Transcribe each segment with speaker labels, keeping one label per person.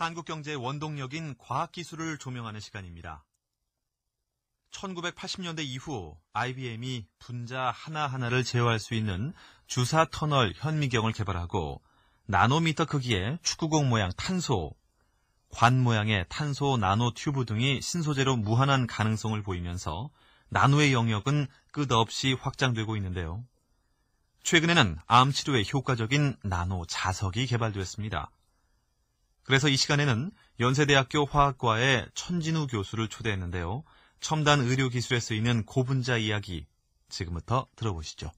Speaker 1: 한국 경제의 원동력인 과학기술을 조명하는 시간입니다. 1980년대 이후 IBM이 분자 하나하나를 제어할 수 있는 주사 터널 현미경을 개발하고 나노미터 크기의 축구공 모양 탄소, 관 모양의 탄소 나노 튜브 등이 신소재로 무한한 가능성을 보이면서 나노의 영역은 끝없이 확장되고 있는데요. 최근에는 암 치료에 효과적인 나노 자석이 개발되었습니다. 그래서 이 시간에는 연세대학교 화학과의 천진우 교수를 초대했는데요. 첨단 의료기술에 쓰이는 고분자 이야기 지금부터 들어보시죠.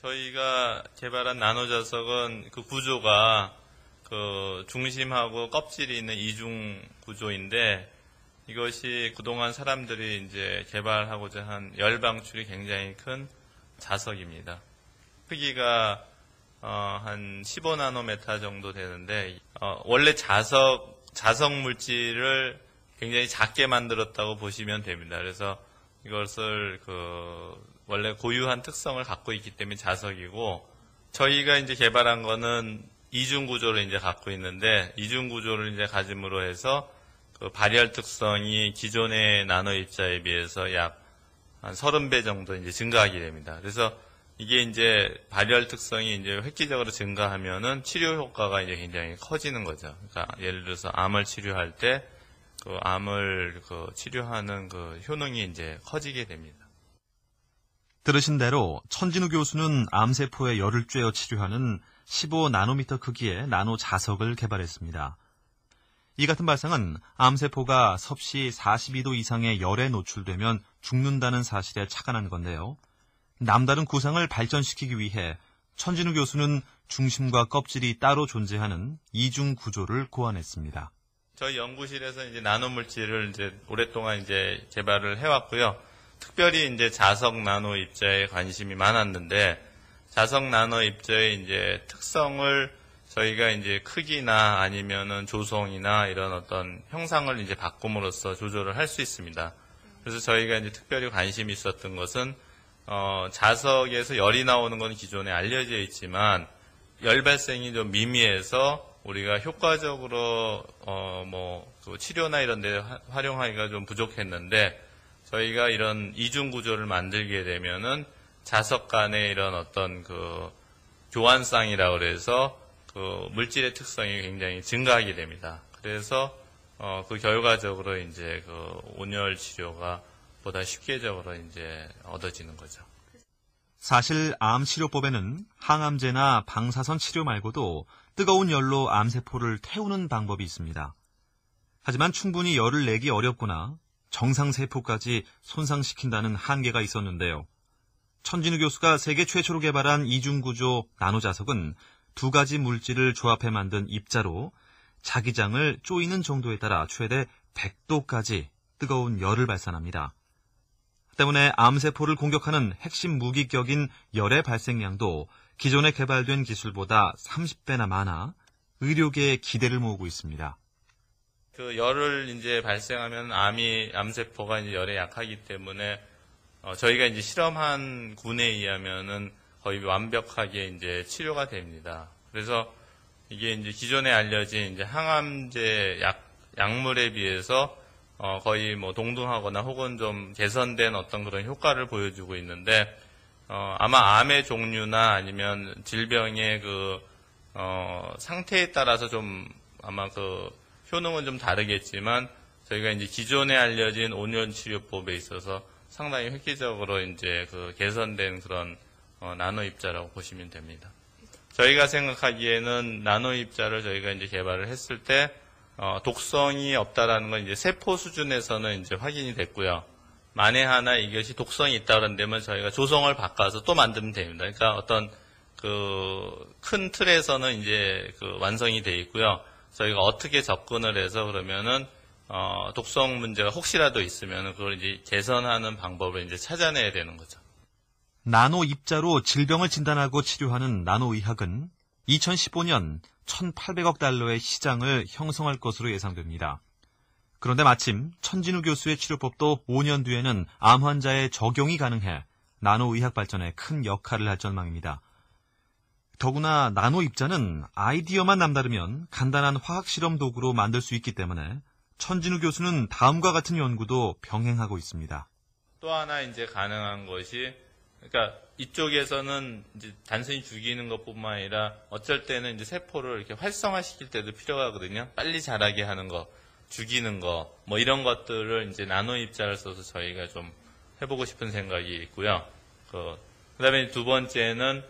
Speaker 2: 저희가 개발한 나노자석은 그 구조가 그 중심하고 껍질이 있는 이중 구조인데 이것이 그동안 사람들이 이제 개발하고자 한 열 방출이 굉장히 큰 자석입니다. 크기가 한 15나노메타 정도 되는데 원래 자석 물질을 굉장히 작게 만들었다고 보시면 됩니다. 그래서 이것을 원래 고유한 특성을 갖고 있기 때문에 자석이고 저희가 이제 개발한 거는 이중 구조를 이제 갖고 있는데 이중 구조를 이제 가짐으로 해서 그 발열 특성이 기존의 나노 입자에 비해서 약 한 30배 정도 이제 증가하게 됩니다. 그래서 이게 이제 발열 특성이 이제 획기적으로 증가하면은 치료 효과가 이제 굉장히 커지는 거죠. 그러니까 예를 들어서 암을 치료할 때 그 암을 치료하는 그 효능이 이제 커지게 됩니다.
Speaker 1: 들으신 대로 천진우 교수는 암세포의 열을 쬐어 치료하는 15나노미터 크기의 나노 자석을 개발했습니다. 이 같은 발상은 암세포가 섭씨 42도 이상의 열에 노출되면 죽는다는 사실에 착안한 건데요. 남다른 구상을 발전시키기 위해 천진우 교수는 중심과 껍질이 따로 존재하는 이중 구조를 고안했습니다.
Speaker 2: 저희 연구실에서 이제 나노 물질을 이제 오랫동안 이제 개발을 해왔고요. 특별히 이제 자석 나노 입자에 관심이 많았는데 자석 나노 입자의 이제 특성을 저희가 이제 크기나 아니면은 조성이나 이런 어떤 형상을 이제 바꿈으로써 조절을 할 수 있습니다. 그래서 저희가 이제 특별히 관심이 있었던 것은 자석에서 열이 나오는 건 기존에 알려져 있지만 열 발생이 좀 미미해서 우리가 효과적으로 그 치료나 이런 데 활용하기가 좀 부족했는데 저희가 이런 이중 구조를 만들게 되면은 자석 간의 이런 어떤 그 교환상이라고 그래서 그 물질의 특성이 굉장히 증가하게 됩니다. 그래서 그 결과적으로 이제 그 온열 치료가 보다 쉽게적으로 이제 얻어지는 거죠.
Speaker 1: 사실 암 치료법에는 항암제나 방사선 치료 말고도 뜨거운 열로 암세포를 태우는 방법이 있습니다. 하지만 충분히 열을 내기 어렵거나 정상세포까지 손상시킨다는 한계가 있었는데요. 천진우 교수가 세계 최초로 개발한 이중구조 나노자석은 두 가지 물질을 조합해 만든 입자로 자기장을 쪼이는 정도에 따라 최대 100도까지 뜨거운 열을 발산합니다. 때문에 암세포를 공격하는 핵심 무기격인 열의 발생량도 기존에 개발된 기술보다 30배나 많아 의료계의 기대를 모으고 있습니다.
Speaker 2: 그 열을 이제 발생하면 암세포가 이제 열에 약하기 때문에 저희가 이제 실험한 군에 의하면은 거의 완벽하게 이제 치료가 됩니다. 그래서 이게 이제 기존에 알려진 이제 항암제 약물에 비해서 거의 뭐 동등하거나 혹은 좀 개선된 어떤 그런 효과를 보여주고 있는데 아마 암의 종류나 아니면 질병의 상태에 따라서 좀 아마 그 효능은 좀 다르겠지만 저희가 이제 기존에 알려진 온열 치료법에 있어서 상당히 획기적으로 이제 그 개선된 그런 나노 입자라고 보시면 됩니다. 저희가 생각하기에는 나노 입자를 저희가 이제 개발을 했을 때 독성이 없다라는 건 이제 세포 수준에서는 이제 확인이 됐고요. 만에 하나 이것이 독성이 있다는 데면 저희가 조성을 바꿔서 또 만들면 됩니다. 그러니까 어떤 그 큰 틀에서는 이제 그 완성이 돼 있고요. 저희가 어떻게 접근을 해서 그러면은 독성 문제가 혹시라도 있으면 그걸 이제 개선하는 방법을 이제 찾아내야 되는 거죠.
Speaker 1: 나노 입자로 질병을 진단하고 치료하는 나노의학은 2015년 1,800억 달러의 시장을 형성할 것으로 예상됩니다. 그런데 마침 천진우 교수의 치료법도 5년 뒤에는 암 환자에 적용이 가능해 나노의학 발전에 큰 역할을 할 전망입니다. 더구나 나노 입자는 아이디어만 남다르면 간단한 화학실험 도구로 만들 수 있기 때문에 천진우 교수는 다음과 같은 연구도 병행하고 있습니다.
Speaker 2: 또 하나 이제 가능한 것이, 그러니까 이쪽에서는 이제 단순히 죽이는 것뿐만 아니라 어쩔 때는 이제 세포를 이렇게 활성화시킬 때도 필요하거든요. 빨리 자라게 하는 거, 죽이는 거, 뭐 이런 것들을 이제 나노 입자를 써서 저희가 좀 해보고 싶은 생각이 있고요. 그다음에 두 번째는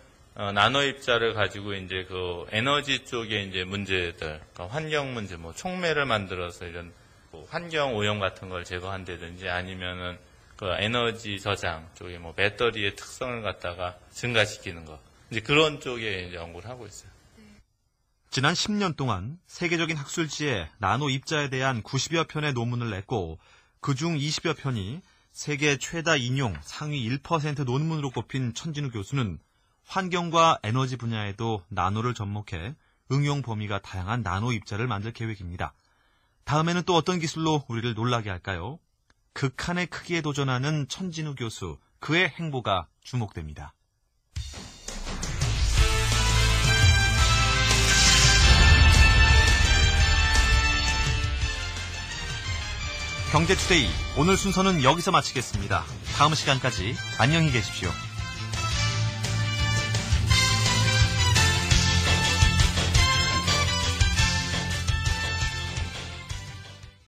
Speaker 2: 나노 입자를 가지고 이제 그 에너지 쪽에 이제 문제들, 그러니까 환경 문제, 뭐 촉매를 만들어서 이런 뭐 환경 오염 같은 걸 제거한다든지 아니면은 그 에너지 저장 쪽에 뭐 배터리의 특성을 갖다가 증가시키는 거, 이제 그런 쪽에 이제 연구를 하고 있어요.
Speaker 1: 지난 10년 동안 세계적인 학술지에 나노 입자에 대한 90여 편의 논문을 냈고 그중 20여 편이 세계 최다 인용 상위 1% 논문으로 꼽힌 천진우 교수는 환경과 에너지 분야에도 나노를 접목해 응용 범위가 다양한 나노 입자를 만들 계획입니다. 다음에는 또 어떤 기술로 우리를 놀라게 할까요? 극한의 크기에 도전하는 천진우 교수, 그의 행보가 주목됩니다. 경제투데이, 오늘 순서는 여기서 마치겠습니다. 다음 시간까지 안녕히 계십시오.